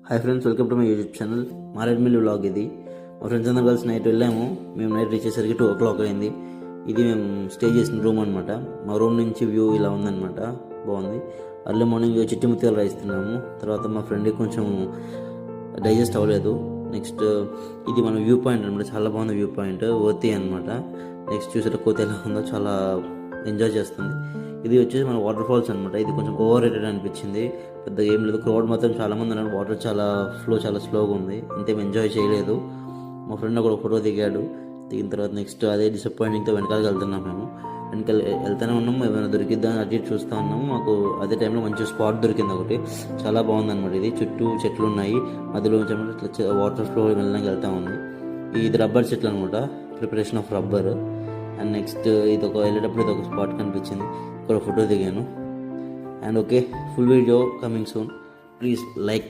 Hi friends, welcome to my YouTube channel. Maredumilli vlog ఇది. మా friends అందరం కలిసి నైట్ వెళ్ళాము. మేము నైట్ రీచ్ అయ్యేసరికి 2 o'clock అయింది. ఇది మేము స్టే చేసిన రూమ్ అనమాట. మా రూమ్ నుంచి వ్యూ ఇలా ఉందన్నమాట, బాగుంది. అర్లీ మార్నింగ్ చిట్టి ముత్యాలు రైస్ తిన్నాము. తర్వాత మా ఫ్రెండ్కి కొంచెం డైజెస్ట్ అవ్వలేదు. నెక్స్ట్ ఇది మన వ్యూ పాయింట్ అనమాట, చాలా బాగుంది వ్యూ పాయింట్, ఓతి అనమాట. నెక్స్ట్ చూసే కోతి ఎలా ఉందో చాలా ఎంజాయ్ చేస్తుంది. ఇది వచ్చేసి మన వాటర్ ఫాల్స్ అనమాట. ఇది కొంచెం ఓవర్ రేటెడ్ అనిపించింది, పెద్దగా ఏం లేదు. క్రౌడ్ మాత్రం చాలా మంది ఉన్నారు. వాటర్ చాలా స్లోగా ఉంది, అంతేం ఎంజాయ్ చేయలేదు. మా ఫ్రెండ్ ఒక ఫోటో దిగాడు. దిగిన తర్వాత నెక్స్ట్ అదే డిసప్పాయింటింగ్తో వెనకాలకి వెళ్తున్నాం. మేము వెళ్తూనే ఉన్నాము, ఏమైనా దొరికిద్దా అటు ఇటు చూస్తూ ఉన్నాము. మాకు అదే టైంలో మంచి స్పాట్ దొరికింది ఒకటి, చాలా బాగుంది అనమాట. ఇది చుట్టూ చెట్లు ఉన్నాయి, మధ్యలో ఇట్లా వాటర్ ఫ్లో వెళ్ళడానికి వెళ్తా ఉంది. ఇది రబ్బర్ చెట్లు అనమాట, preparation of rubber. And next వెళ్ళేటప్పుడు ఇది ఒక స్పాట్ కనిపించింది, ఇక్కడ ఫోటో దిగాను. And okay, full video coming soon. Please like